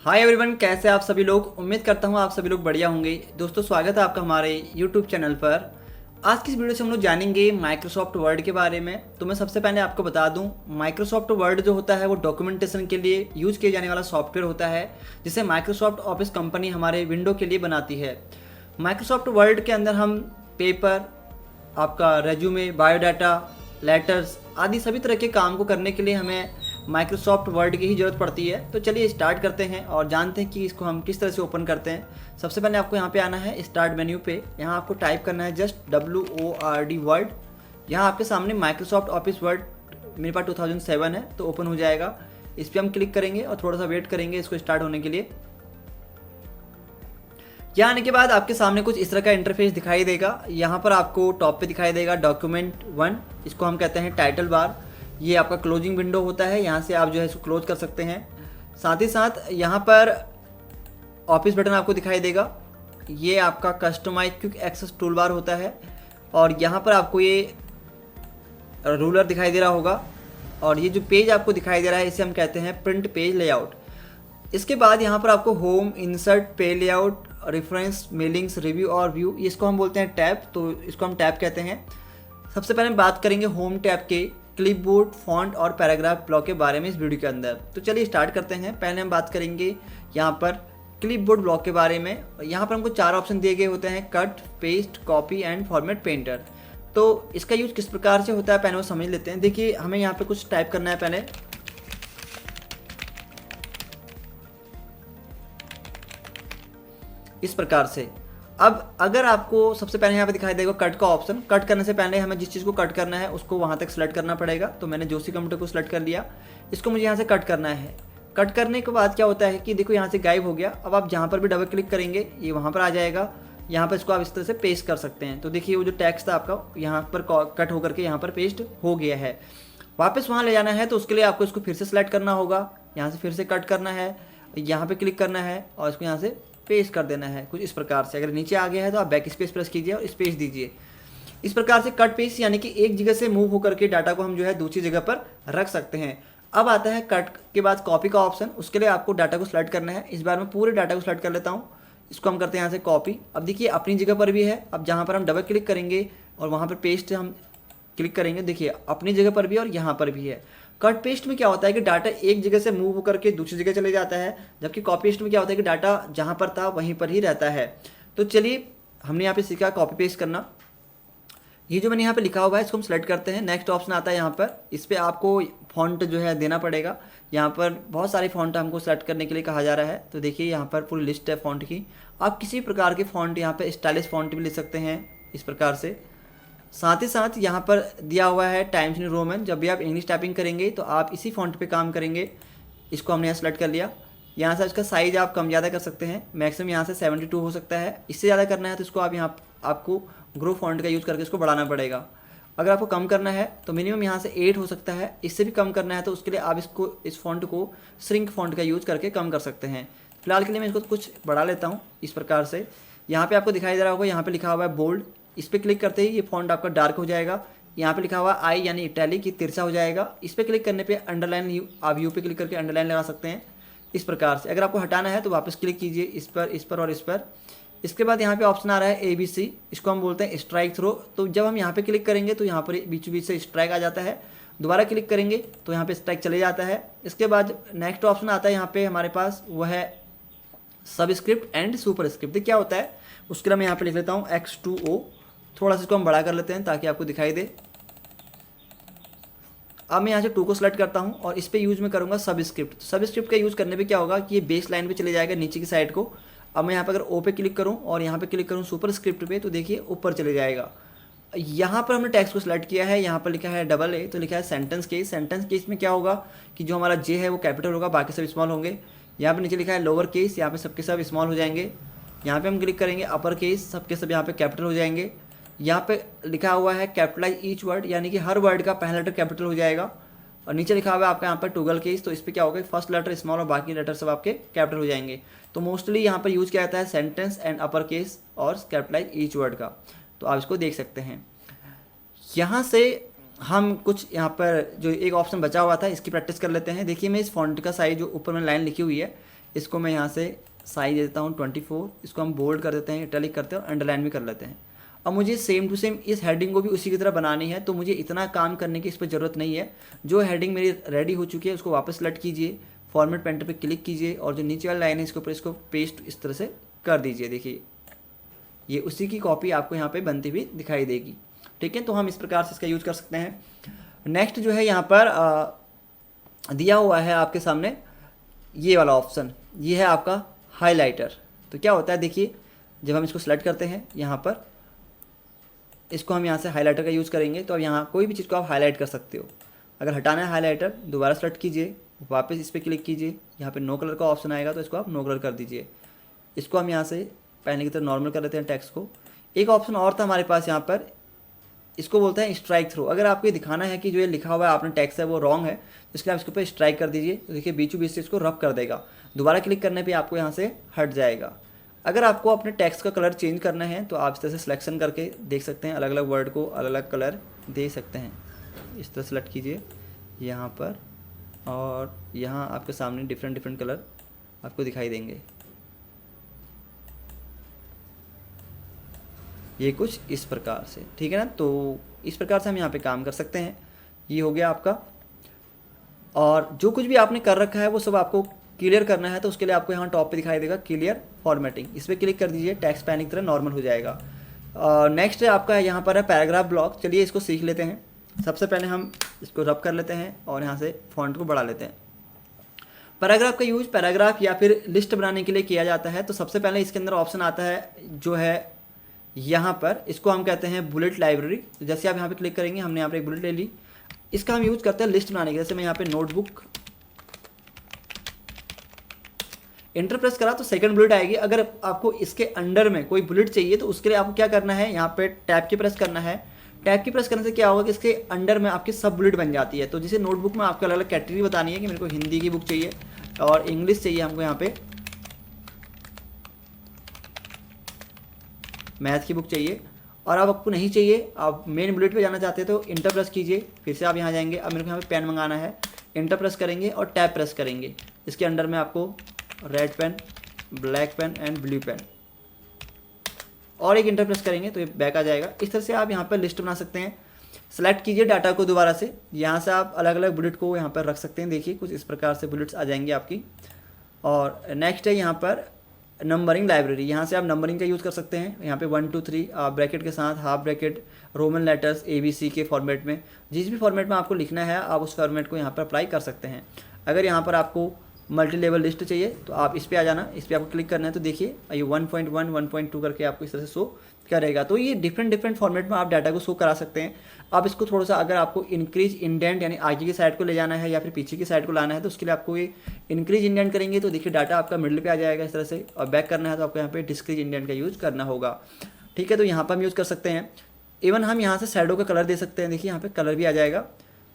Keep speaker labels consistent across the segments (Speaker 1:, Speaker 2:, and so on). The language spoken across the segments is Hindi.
Speaker 1: हाय एवरीवन, कैसे आप सभी लोग। उम्मीद करता हूँ आप सभी लोग बढ़िया होंगे। दोस्तों, स्वागत है आपका हमारे यूट्यूब चैनल पर। आज की इस वीडियो से हम लोग जानेंगे माइक्रोसॉफ्ट वर्ड के बारे में। तो मैं सबसे पहले आपको बता दूं, माइक्रोसॉफ्ट वर्ड जो होता है वो डॉक्यूमेंटेशन के लिए यूज किए जाने वाला सॉफ्टवेयर होता है, जिसे माइक्रोसॉफ्ट ऑफिस कंपनी हमारे विंडो के लिए बनाती है। माइक्रोसॉफ्ट वर्ड के अंदर हम पेपर, आपका रेज्यूमे, बायोडाटा, लेटर्स आदि सभी तरह के काम को करने के लिए हमें माइक्रोसॉफ्ट वर्ड की ही ज़रूरत पड़ती है। तो चलिए स्टार्ट करते हैं और जानते हैं कि इसको हम किस तरह से ओपन करते हैं। सबसे पहले आपको यहाँ पे आना है स्टार्ट मेन्यू पे। यहाँ आपको टाइप करना है जस्ट WORD वर्ड। यहाँ आपके सामने माइक्रोसॉफ्ट ऑफिस वर्ड मेरे पास 2007 है तो ओपन हो जाएगा। इस पर हम क्लिक करेंगे और थोड़ा सा वेट करेंगे इसको स्टार्ट होने के लिए। यहाँ आने के बाद आपके सामने कुछ इस तरह का इंटरफेस दिखाई देगा। यहाँ पर आपको टॉप पे दिखाई देगा डॉक्यूमेंट 1, इसको हम कहते हैं टाइटल बार। ये आपका क्लोजिंग विंडो होता है, यहाँ से आप जो है इसको क्लोज कर सकते हैं। साथ ही साथ यहाँ पर ऑफिस बटन आपको दिखाई देगा। ये आपका customize quick access toolbar होता है और यहाँ पर आपको ये रूलर दिखाई दे रहा होगा। और ये जो पेज आपको दिखाई दे रहा है इसे हम कहते हैं प्रिंट पेज लेआउट। इसके बाद यहाँ पर आपको होम, इंसर्ट, पे लेआउट, रेफरेंस, मेलिंग्स, रिव्यू और व्यू, इसको हम बोलते हैं टैब, तो इसको हम टैब कहते हैं। सबसे पहले हम बात करेंगे होम टैब के क्लिपबोर्ड, फॉन्ट और पैराग्राफ ब्लॉक के बारे में इस वीडियो के अंदर। तो चलिए स्टार्ट करते हैं। पहले हम बात करेंगे यहाँ पर क्लिपबोर्ड ब्लॉक के बारे में। यहाँ पर हमको 4 ऑप्शन दिए गए होते हैं: cut, paste, copy and format painter. तो इसका यूज किस प्रकार से होता है पहले वो समझ लेते हैं। देखिए, हमें यहाँ पे कुछ टाइप करना है पहले। इस प्रकार से। अब अगर आपको सबसे पहले यहाँ पे दिखाई देगा कट का ऑप्शन। कट करने से पहले हमें जिस चीज़ को कट करना है उसको वहाँ तक सेलेक्ट करना पड़ेगा। तो मैंने जोशी कंप्यूटर को सिलेक्ट कर लिया। इसको मुझे यहाँ से कट करना है। कट करने के बाद क्या होता है कि देखो यहाँ से गायब हो गया। अब आप जहाँ पर भी डबल क्लिक करेंगे ये वहाँ पर आ जाएगा। यहाँ पर इसको आप इस तरह से पेस्ट कर सकते हैं। तो देखिए वो जो टेक्स्ट था आपका यहाँ पर कट होकर के यहाँ पर पेस्ट हो गया है। वापस वहाँ ले जाना है तो उसके लिए आपको इसको फिर से सेलेक्ट करना होगा। यहाँ से फिर से कट करना है, यहाँ पे क्लिक करना है और इसको यहाँ से पेस्ट कर देना है कुछ इस प्रकार से। अगर नीचे आ गया है तो आप बैक स्पेस प्रेस कीजिए और स्पेस दीजिए। इस प्रकार से कट पेस्ट यानी कि एक जगह से मूव होकर के डाटा को हम जो है दूसरी जगह पर रख सकते हैं। अब आता है कट के बाद कॉपी का ऑप्शन। उसके लिए आपको डाटा को सिलेक्ट करना है। इस बार मैं पूरे डाटा को सिलेक्ट कर लेता हूँ। इसको हम करते हैं यहाँ से कॉपी। अब देखिए अपनी जगह पर भी है। अब जहाँ पर हम डबल क्लिक करेंगे और वहाँ पर पेस्ट हम क्लिक करेंगे, देखिए अपनी जगह पर भी और यहाँ पर भी है। कट पेस्ट में क्या होता है कि डाटा एक जगह से मूव होकर के दूसरी जगह चले जाता है, जबकि कॉपी पेस्ट में क्या होता है कि डाटा जहाँ पर था वहीं पर ही रहता है। तो चलिए हमने यहाँ पे सीखा कॉपी पेस्ट करना। ये जो मैंने यहाँ पे लिखा हुआ है इसको हम सेलेक्ट करते हैं। नेक्स्ट ऑप्शन आता है यहाँ पर। इस पर आपको फॉन्ट जो है देना पड़ेगा। यहाँ पर बहुत सारे फॉन्ट हमको सेलेक्ट करने के लिए कहा जा रहा है। तो देखिए यहाँ पर पूरी लिस्ट है फॉन्ट की। आप किसी प्रकार के फॉन्ट यहाँ पर स्टाइलिश फॉन्ट भी लिख सकते हैं इस प्रकार से। साथ ही साथ यहाँ पर दिया हुआ है टाइम्स न्यू रोमन। जब भी आप इंग्लिश टाइपिंग करेंगे तो आप इसी फॉन्ट पे काम करेंगे। इसको हमने यहाँ सेलेक्ट कर लिया। यहाँ से इसका साइज आप कम ज़्यादा कर सकते हैं। मैक्सिमम यहाँ से 72 हो सकता है। इससे ज़्यादा करना है तो इसको आप यहाँ आपको ग्रो फॉन्ट का यूज़ करके इसको बढ़ाना पड़ेगा। अगर आपको कम करना है तो मिनिमम यहाँ से 8 हो सकता है। इससे भी कम करना है तो उसके लिए आप इस फॉन्ट को श्रिंक फॉन्ट का यूज़ करके कम कर सकते हैं। फिलहाल के लिए मैं इसको कुछ बढ़ा लेता हूँ इस प्रकार से। यहाँ पर आपको दिखाई दे रहा होगा, यहाँ पर लिखा हुआ है बोल्ड। इस पर क्लिक करते ही ये फॉन्ट आपका डार्क हो जाएगा। यहाँ पे लिखा हुआ आई यानी इटैलिक, ये तिरछा हो जाएगा। इस पर क्लिक करने पे अंडरलाइन, आप यू पे क्लिक करके अंडरलाइन लगा सकते हैं इस प्रकार से। अगर आपको हटाना है तो वापस क्लिक कीजिए इस पर और इस पर। इसके बाद यहाँ पे ऑप्शन आ रहा है ABC। इसको हम बोलते हैं स्ट्राइक थ्रो। तो जब हम यहाँ पे क्लिक करेंगे तो यहाँ पर बीचों बीच से स्ट्राइक आ जाता है। दोबारा क्लिक करेंगे तो यहाँ पे स्ट्राइक चले जाता है। इसके बाद नेक्स्ट ऑप्शन आता है यहाँ पे हमारे पास, वो है सबस्क्रिप्ट एंड सुपरस्क्रिप्ट। क्या होता है उसके लिए मैं यहाँ पे लिख लेता हूँ X2O। थोड़ा सा इसको हम बड़ा कर लेते हैं ताकि आपको दिखाई दे। अब मैं यहाँ से 2 को सिलेक्ट करता हूँ और इस पे यूज में करूँगा सबस्क्रिप्ट। सबस्क्रिप्ट का यूज़ करने पे क्या होगा कि ये बेस लाइन पे चले जाएगा नीचे की साइड को। अब मैं यहाँ पर अगर O पे क्लिक करूँ और यहाँ पे क्लिक करूँ सुपरस्क्रिप्ट पे तो देखिए ऊपर चले जाएगा। यहाँ पर हमने टेक्स्ट को सिलेक्ट किया है। यहाँ पर लिखा है AA तो लिखा है सेंटेंस केस। सेंटेंस केस में क्या होगा कि जो हमारा J है वो कैपिटल होगा, बाकी सब स्मॉल होंगे। यहाँ पर नीचे लिखा है लोअर केस, यहाँ पे सबके सब स्मॉल हो जाएंगे। यहाँ पे हम क्लिक करेंगे अपर केस, सबके सब यहाँ पे कैपिटल हो जाएंगे। यहाँ पे लिखा हुआ है कैपिटलाइज ईच वर्ड, यानी कि हर वर्ड का पहला लेटर कैपिटल हो जाएगा। और नीचे लिखा हुआ है आपका यहाँ पर टॉगल केस, तो इस पर क्या होगा फर्स्ट लेटर स्मॉल और बाकी लेटर सब आपके कैपिटल हो जाएंगे। तो मोस्टली यहाँ पर यूज किया जाता है सेंटेंस एंड अपर केस और कैपिटलाइज ईच वर्ड का। तो आप इसको देख सकते हैं। यहाँ से हम कुछ यहाँ पर जो एक ऑप्शन बचा हुआ था इसकी प्रैक्टिस कर लेते हैं। देखिए मैं इस फॉन्ट का साइज जो ऊपर में लाइन लिखी हुई है इसको मैं यहाँ से साइज दे देता हूँ 24, इसको हम बोल्ड कर देते हैं, इटैलिक करते हैं और अंडरलाइन भी कर लेते हैं। अब मुझे सेम टू सेम इस हेडिंग को भी उसी की तरह बनानी है, तो मुझे इतना काम करने की इस पर ज़रूरत नहीं है। जो हेडिंग मेरी रेडी हो चुकी है उसको वापस सेलेक्ट कीजिए, फॉर्मेट पेंटर पे क्लिक कीजिए और जो नीचे वाली लाइन है इसके ऊपर इसको पेस्ट इस तरह से कर दीजिए। देखिए ये उसी की कॉपी आपको यहाँ पे बनती हुई दिखाई देगी। ठीक है, तो हम इस प्रकार से इसका यूज़ कर सकते हैं। नेक्स्ट जो है यहाँ पर दिया हुआ है आपके सामने ये वाला ऑप्शन, ये है आपका हाइलाइटर। तो क्या होता है देखिए, जब हम इसको सेलेक्ट करते हैं यहाँ पर, इसको हम यहाँ से हाइलाइटर का यूज़ करेंगे, तो अब यहाँ कोई भी चीज़ को आप हाईलाइट कर सकते हो। अगर हटाना है हाइलाइटर, दोबारा सेलेक्ट कीजिए, वापस इस पर क्लिक कीजिए, यहाँ पे नो कलर का ऑप्शन आएगा तो इसको आप नो कलर कर दीजिए। इसको हम यहाँ से पहले की तरह नॉर्मल कर लेते हैं टेक्स्ट को। एक ऑप्शन और था हमारे पास यहाँ पर, इसको बोलते हैं स्ट्राइक थ्रू। अगर आपको ये दिखाना है कि जो ये लिखा हुआ है आपने टेक्स्ट है वो रॉन्ग है, तो इसके लिए आप इसके ऊपर स्ट्राइक कर दीजिए, तो देखिए बीचों बीच से इसको रब कर देगा। दोबारा क्लिक करने पे आपको यहाँ से हट जाएगा। अगर आपको अपने टेक्स्ट का कलर चेंज करना है तो आप इस तरह से सिलेक्शन करके देख सकते हैं, अलग अलग वर्ड को अलग अलग कलर दे सकते हैं। इस तरह सेलेक्ट कीजिए यहाँ पर, और यहाँ आपके सामने डिफरेंट डिफरेंट कलर आपको दिखाई देंगे। ये कुछ इस प्रकार से, ठीक है ना। तो इस प्रकार से हम यहाँ पे काम कर सकते हैं। ये हो गया आपका, और जो कुछ भी आपने कर रखा है वो सब आपको क्लियर करना है, तो उसके लिए आपको यहाँ टॉप पे दिखाई देगा क्लियर फॉर्मेटिंग। इस पर क्लिक कर दीजिए, टेक्स्ट पैन की तरह नॉर्मल हो जाएगा। नेक्स्ट आपका यहाँ पर है पैराग्राफ ब्लॉक। चलिए इसको सीख लेते हैं। सबसे पहले हम इसको रब कर लेते हैं और यहाँ से फॉन्ट को बढ़ा लेते हैं। पैराग्राफ का यूज पैराग्राफ या फिर लिस्ट बनाने के लिए किया जाता है। तो सबसे पहले इसके अंदर ऑप्शन आता है जो है यहाँ पर, इसको हम कहते हैं बुलेट लाइब्रेरी। तो जैसे आप यहाँ पे क्लिक करेंगे, हमने यहाँ पे एक बुलेट ले ली, इसका हम यूज करते हैं लिस्ट बनाने के। जैसे मैं यहाँ पे नोटबुक एंटर प्रेस करा तो सेकंड बुलेट आएगी। अगर आपको इसके अंडर में कोई बुलेट चाहिए तो उसके लिए आपको क्या करना है, यहाँ पे टैब की प्रेस करना है। टैब की प्रेस करने से क्या होगा कि इसके अंडर में आपकी सब बुलेट बन जाती है। तो जैसे नोटबुक में आपको अलग अलग कैटेगरी बतानी है कि मेरे को हिंदी की बुक चाहिए और इंग्लिश चाहिए, हमको यहाँ पे मैथ की बुक चाहिए, और अब आपको नहीं चाहिए, आप मेन बुलेट पे जाना चाहते हैं तो इंटर प्रेस कीजिए, फिर से आप यहाँ जाएंगे। अब मेरे को यहाँ पे पेन मंगाना है, इंटर प्रेस करेंगे और टैब प्रेस करेंगे। इसके अंडर में आपको red pen, black pen and blue pen, और एक इंटर प्रेस करेंगे तो ये बैक आ जाएगा। इस तरह से आप यहाँ पर लिस्ट बना सकते हैं। सेलेक्ट कीजिए डाटा को दोबारा से, यहाँ से आप अलग अलग बुलेट को यहाँ पर रख सकते हैं। देखिए कुछ इस प्रकार से बुलेट्स आ जाएंगी आपकी। और नेक्स्ट है यहाँ पर नंबरिंग लाइब्रेरी। यहाँ से आप नंबरिंग का यूज़ कर सकते हैं। यहाँ पे 1 2 3 ब्रैकेट के साथ, half bracket, Roman letters ABC के फॉर्मेट में, जिस भी फॉर्मेट में आपको लिखना है आप उस फॉर्मेट को यहाँ पर अप्लाई कर सकते हैं। अगर यहाँ पर आपको मल्टी लेवल लिस्ट चाहिए तो आप इस पर आ जाना, इस पर आपको क्लिक करना है। तो देखिए ये 1.1 1.2 करके आपको इस तरह से शो करेगा। तो ये डिफरेंट फॉर्मेट में आप डाटा को शो करा सकते हैं। आप इसको थोड़ा सा, अगर आपको इंक्रीज इंडेंट यानी आगे की साइड को ले जाना है या फिर पीछे की साइड को लाना है, तो उसके लिए आपको ये इंक्रीज इंडेंट करेंगे तो देखिए डाटा आपका मिडिल पे आ जाएगा इस तरह से। और बैक करना है तो आपको यहाँ पे डिस्क्रीज इंडेंट का यूज़ करना होगा। ठीक है, तो यहाँ पर हम यूज़ कर सकते हैं। इवन हम यहाँ से शैडो का कलर दे सकते हैं। देखिए यहाँ पे कलर भी आ जाएगा।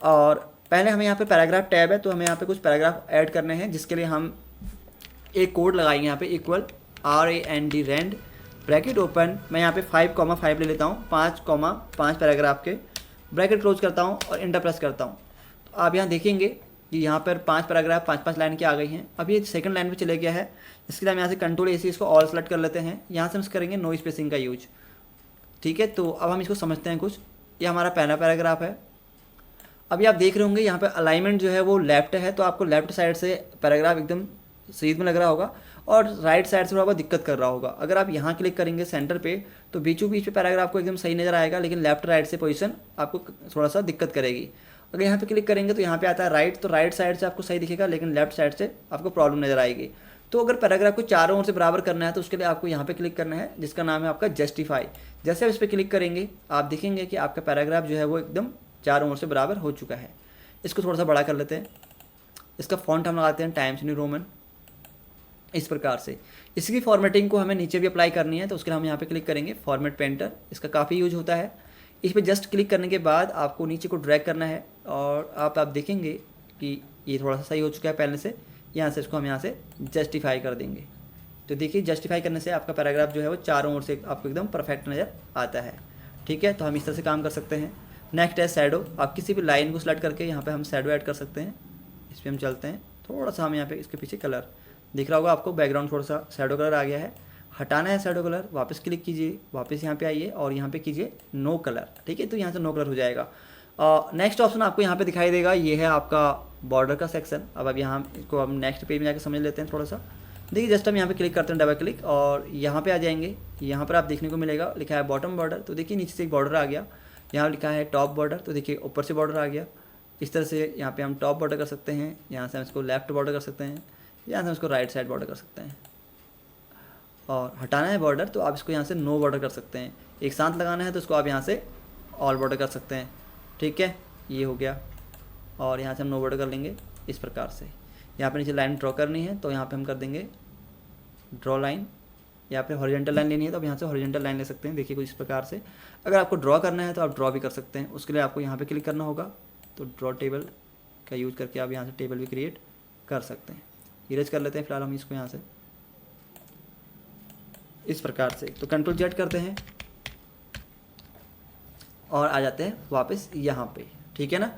Speaker 1: और पहले हमें यहाँ पे पैराग्राफ टैब है, तो हमें यहाँ पे कुछ पैराग्राफ ऐड करने हैं, जिसके लिए हम एक कोड लगाएंगे यहाँ पे equal RAND RAND bracket open. मैं यहाँ पे 5,5 ले लेता हूँ, 5,5 पैराग्राफ के, ब्रैकेट क्लोज करता हूँ और इंटर प्रेस करता हूँ। तो आप यहाँ देखेंगे कि यहाँ पर 5 पैराग्राफ 5-5 लाइन की आ गई हैं। अब ये सेकंड लाइन पे चले गया है, इसके लिए हम यहाँ से Ctrl+AC इसको ऑल सेलेक्ट कर लेते हैं। यहाँ से हम करेंगे नो स्पेसिंग का यूज। ठीक है, तो अब हम इसको समझते हैं कुछ। ये हमारा पहला पैराग्राफ है। अभी आप देख रहे होंगे यहाँ पे अलाइनमेंट जो है वो लेफ्ट है, तो आपको लेफ्ट साइड से पैराग्राफ एकदम सीध में लग रहा होगा और राइट साइड से थोड़ा बहुत दिक्कत कर रहा होगा। अगर आप यहाँ क्लिक करेंगे सेंटर पे तो बीचों बीच पे पैराग्राफ को एकदम सही नज़र आएगा, लेकिन लेफ्ट राइट से पोजीशन आपको थोड़ा सा दिक्कत करेगी। अगर यहाँ पे क्लिक करेंगे तो यहाँ पे आता है राइट, तो राइट साइड से आपको सही दिखेगा, लेकिन लेफ्ट साइड से आपको प्रॉब्लम नज़र आएगी। तो अगर पैराग्राफ को चारों ओर से बराबर करना है तो उसके लिए आपको यहाँ पे क्लिक करना है, जिसका नाम है आपका जस्टिफाई। जैसे आप इस पर क्लिक करेंगे आप देखेंगे कि आपका पैराग्राफ जो है वो एकदम चारों ओर से बराबर हो चुका है। इसको थोड़ा सा बड़ा कर लेते हैं। इसका फॉन्ट हम लगाते हैं टाइम्स न्यू रोमन, इस प्रकार से। इसकी फॉर्मेटिंग को हमें नीचे भी अप्लाई करनी है, तो उसके लिए हम यहाँ पे क्लिक करेंगे फॉर्मेट पेंटर। इसका काफ़ी यूज होता है। इस पर जस्ट क्लिक करने के बाद आपको नीचे को ड्रैग करना है और आप देखेंगे कि ये थोड़ा सा सही हो चुका है पहले से। यहाँ से इसको हम यहाँ से जस्टिफाई कर देंगे। तो देखिए जस्टिफाई करने से आपका पैराग्राफ जो है वो चारों ओर से आपको एकदम परफेक्ट नज़र आता है। ठीक है, तो हम इस तरह से काम कर सकते हैं। नेक्स्ट है शैडो। आप किसी भी लाइन को सेलेक्ट करके यहाँ पे हम शैडो ऐड कर सकते हैं। इस पर हम चलते हैं, थोड़ा सा हम यहाँ पे इसके पीछे कलर दिख रहा होगा आपको, बैकग्राउंड थोड़ा सा शैडो कलर आ गया है। हटाना है शैडो कलर, वापस क्लिक कीजिए, वापस यहाँ पे आइए और यहाँ पे कीजिए नो कलर, ठीक है। तो यहाँ से नो कलर हो जाएगा। नेक्स्ट ऑप्शन आपको यहाँ पे दिखाई देगा, ये है आपका बॉर्डर का सेक्शन। अब यहाँ इसको हम नेक्स्ट पेज में जाकर समझ लेते हैं थोड़ा सा। देखिए जस्ट हम यहाँ पे क्लिक करते हैं, डबल क्लिक, और यहाँ पे आ जाएंगे। यहाँ पर आप देखने को मिलेगा लिखा है बॉटम बॉर्डर, तो देखिए नीचे से एक बॉर्डर आ गया। यहाँ लिखा है टॉप बॉर्डर, तो देखिए ऊपर से बॉर्डर आ गया। इस तरह से यहाँ पे हम टॉप बॉर्डर कर सकते हैं, यहाँ से हम इसको लेफ्ट बॉर्डर कर सकते हैं, यहाँ से हम इसको राइट साइड बॉर्डर कर सकते हैं। और हटाना है बॉर्डर तो आप इसको यहाँ से नो बॉर्डर कर सकते हैं। एक साथ लगाना है तो इसको आप यहाँ से ऑल बॉर्डर कर सकते हैं, ठीक है। ये हो गया, और यहाँ से हम नो बॉर्डर कर लेंगे इस प्रकार से। यहाँ पे नीचे लाइन ड्रॉ करनी है तो यहाँ पे हम कर देंगे ड्रॉ लाइन। यहाँ पे हॉरिजॉन्टल लाइन लेनी है तो आप यहाँ से हॉरिजॉन्टल लाइन ले सकते हैं, देखिए कुछ इस प्रकार से। अगर आपको ड्रॉ करना है तो आप ड्रॉ भी कर सकते हैं, उसके लिए आपको यहाँ पे क्लिक करना होगा। तो ड्रॉ टेबल का यूज़ करके आप यहाँ से टेबल भी क्रिएट कर सकते हैं। इरेज कर लेते हैं फिलहाल हम इसको यहाँ से इस प्रकार से। तो कंट्रोल जेड करते हैं और आ जाते हैं वापस यहाँ पे, ठीक है ना।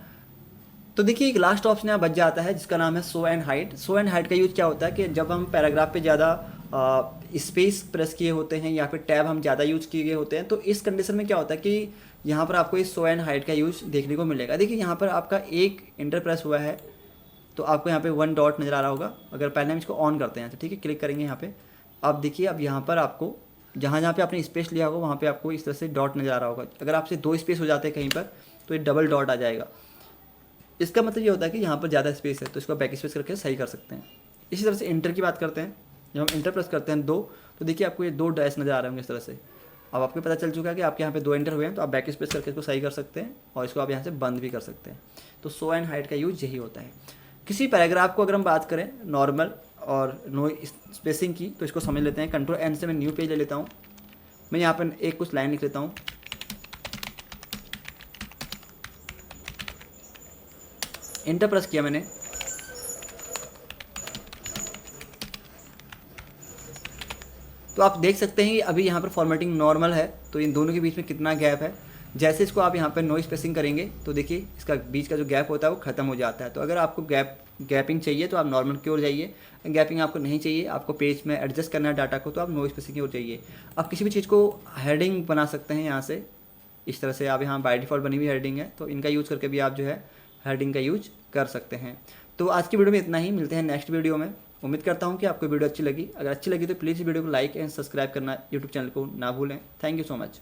Speaker 1: तो देखिए एक लास्ट ऑप्शन यहाँ बच जाता है जिसका नाम है show and hide. Show and hide का यूज क्या होता है कि जब हम पैराग्राफ पे ज़्यादा स्पेस प्रेस किए होते हैं या फिर टैब हम ज़्यादा यूज किए गए होते हैं, तो इस कंडीशन में क्या होता है कि यहाँ पर आपको इस शो एंड हाइड का यूज देखने को मिलेगा। देखिए यहाँ पर आपका एक इंटर प्रेस हुआ है तो आपको यहाँ पे 1 डॉट नज़र आ रहा होगा। अगर पहले हम इसको ऑन करते हैं तो ठीक है, क्लिक करेंगे यहाँ पे, अब देखिए अब यहाँ पर आपको जहाँ जहाँ पे आपने स्पेस लिया होगा वहाँ पे आपको इस तरह से डॉट नज़र आ रहा होगा। अगर आपसे 2 स्पेस हो जाते हैं कहीं पर तो ये डबल डॉट आ जाएगा। इसका मतलब ये होता है कि यहाँ पर ज़्यादा स्पेस है तो इसको बैक स्पेस करके सही कर सकते हैं। इसी तरह से इंटर की बात करते हैं, जब हम इंटर प्रेस करते हैं 2 तो देखिए आपको ये 2 डैश नज़र आ रहे होंगे इस तरह से। अब आपको पता चल चुका है कि आपके यहाँ पे 2 इंटर हुए हैं तो आप बैक स्पेस करके इसको सही कर सकते हैं और इसको आप यहाँ से बंद भी कर सकते हैं। तो शो एंड हाइड का यूज यही होता है। किसी पैराग्राफ को अगर हम बात करें नॉर्मल और नो स्पेसिंग की तो इसको समझ लेते हैं। कंट्रोल एन से मैं न्यू पेज ले लेता हूँ, मैं यहाँ पर एक कुछ लाइन लिख लेता हूँ। इंटर प्रेस किया मैंने, तो आप देख सकते हैं कि अभी यहाँ पर फॉर्मेटिंग नॉर्मल है तो इन दोनों के बीच में कितना गैप है। जैसे इसको आप यहाँ पर नो स्पेसिंग करेंगे तो देखिए इसका बीच का जो गैप होता है वो ख़त्म हो जाता है। तो अगर आपको गैपिंग चाहिए तो आप नॉर्मल की ओर जाइए, गैपिंग आपको नहीं चाहिए, आपको पेज में एडजस्ट करना है डाटा को, तो आप नो स्पेसिंग की ओर जाइए। आप किसी भी चीज़ को हेडिंग बना सकते हैं यहाँ से, इस तरह से आप यहाँ बाय डिफ़ॉल्ट बनी हुई हेडिंग है तो इनका यूज़ करके भी आप जो है हेडिंग का यूज कर सकते हैं। तो आज की वीडियो में इतना ही, मिलते हैं नेक्स्ट वीडियो में। उम्मीद करता हूँ कि आपको वीडियो अच्छी लगी। अगर अच्छी लगी तो प्लीज़ वीडियो को लाइक एंड सब्सक्राइब करना यूट्यूब चैनल को ना भूलें। Thank you so much.